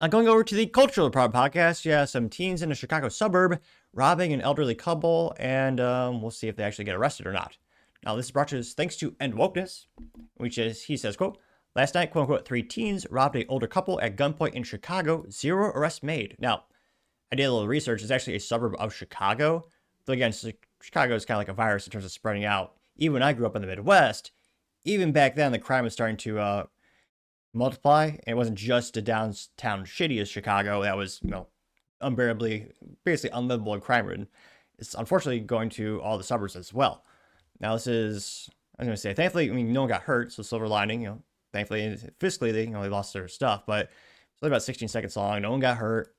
Going over to the Cultural Proud podcast, yeah, some teens in a Chicago suburb robbing an elderly couple, and we'll see if they actually get arrested or not. Now, this is brought to us thanks to End Wokeness, which is, he says, quote, last night, quote unquote, 3 teens robbed an older couple at gunpoint in Chicago, 0 arrests made. Now, I did a little research. It's actually a suburb of Chicago. But again, Chicago is kind of like a virus in terms of spreading out. Even when I grew up in the Midwest, even back then, the crime was starting to multiply. And it wasn't just a downtown shitty as Chicago that was, unbearably, basically unlivable and crime ridden. It's unfortunately going to all the suburbs as well. Now, this is, I was going to say, thankfully, no one got hurt. So silver lining, thankfully, fiscally, they lost their stuff. But it's only about 16 seconds long. No one got hurt.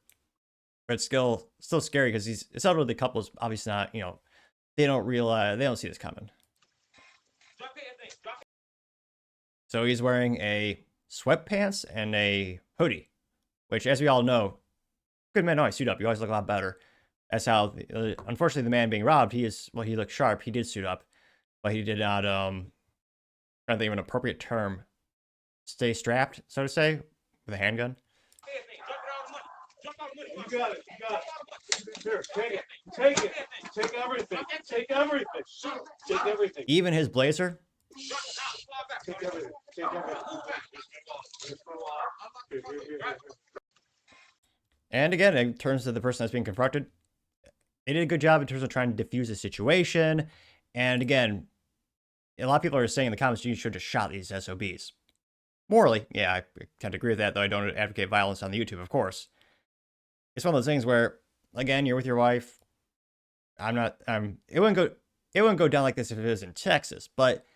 But it's still scary because this elderly couple is obviously not, they don't see this coming. So he's wearing a sweatpants and a hoodie, which, as we all know, good men always suit up. You always look a lot better. That's how, unfortunately, the man being robbed, he looked sharp. He did suit up, but he did not, trying to think of an appropriate term, stay strapped, so to say, with a handgun. You got it. Here, take it. Take everything. Take everything. Even his blazer. Take everything. And again, in terms of the person that's being confronted, they did a good job in terms of trying to diffuse the situation. And again, a lot of people are saying in the comments, you should have shot these SOBs. Morally, yeah, I tend to agree with that, though I don't advocate violence on the YouTube, of course. It's one of those things where, again, you're with your wife. It wouldn't go down like this if it was in Texas, but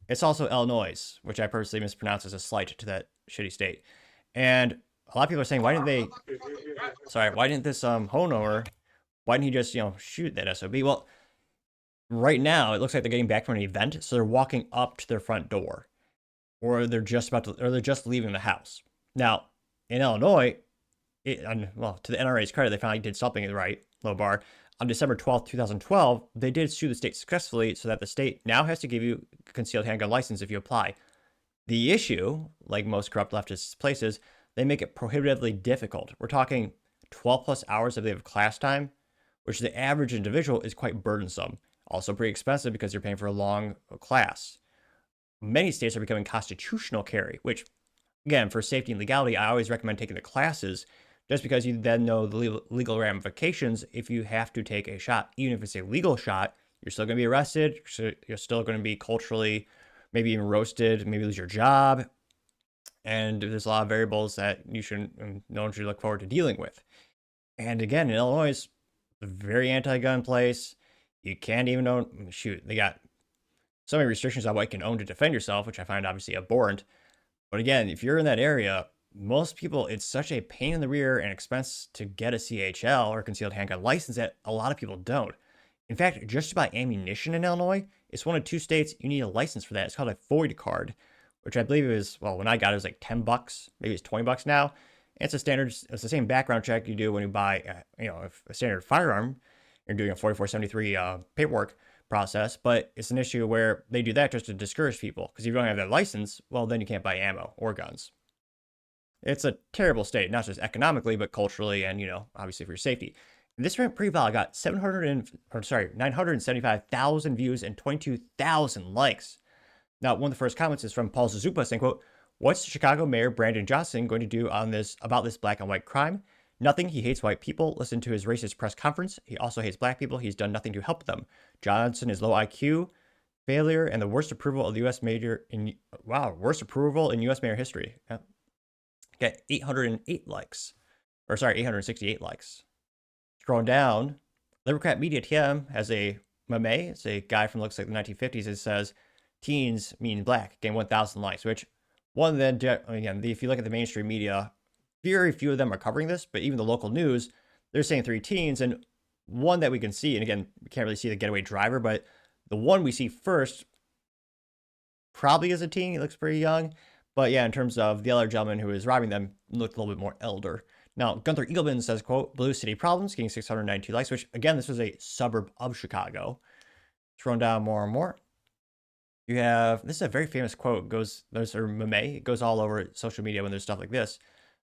it's also Illinois, which I personally mispronounce as a slight to that shitty state. And a lot of people are saying, why didn't this homeowner, why didn't he just, shoot that SOB? Well, right now, it looks like they're getting back from an event, so they're walking up to their front door. Or they're just leaving the house. Now, in Illinois, to the NRA's credit, they finally did something right, low bar. On December 12th, 2012, they did sue the state successfully so that the state now has to give you a concealed handgun license if you apply. The issue, like most corrupt leftist places, they make it prohibitively difficult. We're talking 12 plus hours if they have class time, which the average individual is quite burdensome. Also pretty expensive because you're paying for a long class. Many states are becoming constitutional carry, which, again, for safety and legality, I always recommend taking the classes just because you then know the legal ramifications if you have to take a shot. Even if it's a legal shot, you're still going to be arrested. You're still going to be culturally maybe even roasted, maybe lose your job. And there's a lot of variables that no one should look forward to dealing with. And again, in Illinois, it's a very anti-gun place. You can't even own, they got so many restrictions on what you can own to defend yourself, which I find obviously abhorrent. But again, if you're in that area, most people, it's such a pain in the rear and expense to get a CHL or concealed handgun license that a lot of people don't. In fact, just to buy ammunition in Illinois, it's one of 2 states you need a license for that. It's called a FOID card, which I believe is, when I got it, it was like $10, maybe it's $20 now. It's it's the same background check you do when you buy, a standard firearm. You're doing a 4473 paperwork process, but it's an issue where they do that just to discourage people, because if you don't have that license, well, then you can't buy ammo or guns. It's a terrible state, not just economically, but culturally and, obviously for your safety. This pre-val got 975,000 views and 22,000 likes. Now, one of the first comments is from Paul Zupa saying, quote, what's Chicago Mayor Brandon Johnson going to do about this black and white crime? Nothing. He hates white people. Listen to his racist press conference. He also hates black people. He's done nothing to help them. Johnson is low IQ, failure, and the worst approval of the U.S. mayor in U.S. mayor history. Got 808 likes. 868 likes. Scrolling down, Liberat Media TM has a meme. It's a guy from looks like the 1950s. It says, teens mean black. Gain 1,000 likes, which if you look at the mainstream media, very few of them are covering this, but even the local news, they're saying 3 teens, and one that we can see, and again, we can't really see the getaway driver, but the one we see first probably is a teen. He looks pretty young. But yeah, in terms of the other gentleman who is robbing them, looked a little bit more elder. Now, Gunther Eagleman says, quote, Blue City Problems, getting 692 likes, which, again, this was a suburb of Chicago. Scrolling down more and more. This is a very famous quote, there's a meme, it goes all over social media when there's stuff like this,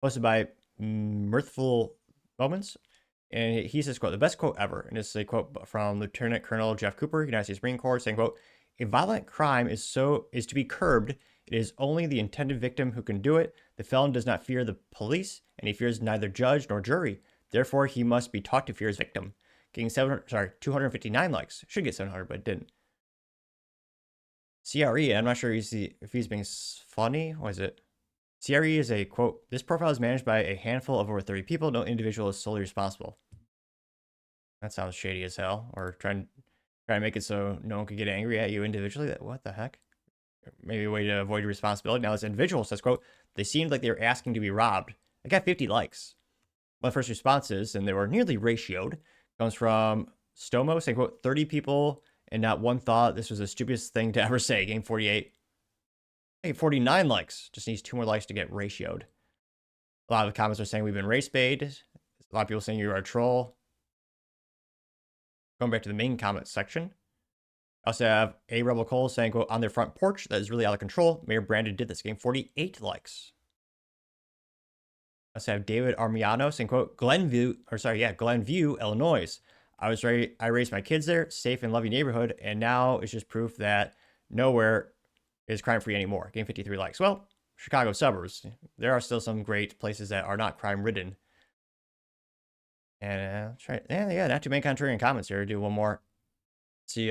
posted by mirthful moments. And he says, quote, the best quote ever. And it's a quote from Lieutenant Colonel Jeff Cooper, United States Marine Corps, saying, quote, a violent crime is to be curbed. It is only the intended victim who can do it. The felon does not fear the police, and he fears neither judge nor jury. Therefore, he must be taught to fear his victim. Getting 259 likes. Should get 700, but it didn't. CRE, I'm not sure if he's being funny. What is it? CRE is a, quote, this profile is managed by a handful of over 30 people. No individual is solely responsible. That sounds shady as hell. Or trying to make it so no one could get angry at you individually. What the heck? Maybe a way to avoid responsibility. Now this individual says, quote, they seemed like they were asking to be robbed. I got 50 likes. One of the first responses, and they were nearly ratioed, comes from Stomo saying, quote, 30 people and not one thought this was the stupidest thing to ever say. Game 48. Hey, 49 likes. Just needs 2 more likes to get ratioed. A lot of the comments are saying we've been race baited. A lot of people saying you are a troll. Going back to the main comment section. I also have A Rebel Cole saying, quote, on their front porch, that is really out of control. Mayor Brandon did this. Game 48 likes. I also have David Armiano saying, quote, Glenview, Illinois. I raised my kids there, safe and loving neighborhood, and now it's just proof that nowhere is crime-free anymore. Game 53 likes. Well, Chicago suburbs. There are still some great places that are not crime-ridden. And not too many contrarian comments here. Do one more. See,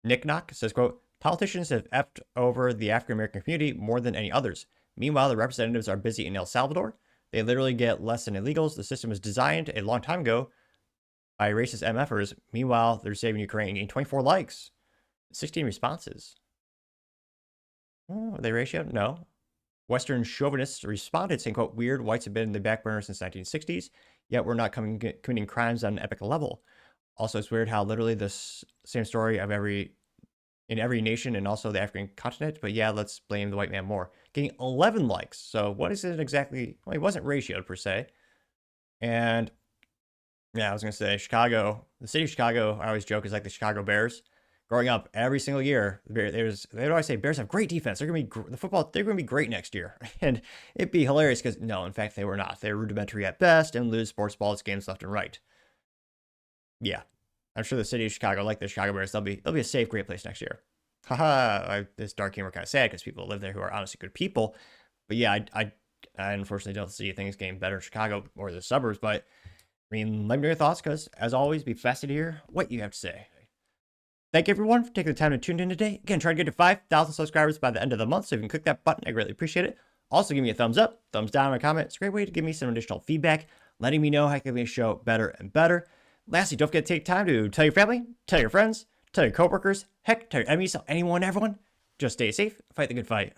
Nick Knock says, quote, politicians have effed over the African-American community more than any others. Meanwhile, the representatives are busy in El Salvador. They literally get less than illegals. The system was designed a long time ago by racist MFers. Meanwhile, they're saving Ukraine. Getting 24 likes, 16 responses. Oh, are they ratioed? No. Western chauvinists responded saying, quote, weird, whites have been in the back burner since 1960s, yet we're not committing crimes on an epic level. Also, it's weird how literally the same story of in every nation and also the African continent. But yeah, let's blame the white man more. Getting 11 likes. So what is it exactly? Well, it wasn't ratioed per se. And yeah, I was going to say Chicago, the city of Chicago, I always joke, is like the Chicago Bears. Growing up every single year, they would always say Bears have great defense. They're going to be they're going to be great next year. And it'd be hilarious because no, in fact, they were not. They were rudimentary at best and lose sports balls games left and right. Yeah, I'm sure the city of Chicago, like the Chicago Bears, they'll be a safe, great place next year. Haha, this dark humor kind of sad because people live there who are honestly good people. But yeah, I unfortunately don't see things getting better in Chicago or the suburbs. But I mean, let me know your thoughts because as always, be fascinated to hear what you have to say. Thank you everyone for taking the time to tune in today. Again, try to get to 5,000 subscribers by the end of the month. So if you can click that button, I greatly appreciate it. Also, give me a thumbs up, thumbs down, or a comment. It's a great way to give me some additional feedback, letting me know how I can make the show better and better. Lastly, don't forget to take time to tell your family, tell your friends, tell your coworkers, heck, tell your enemies, tell anyone, everyone. Just stay safe, fight the good fight.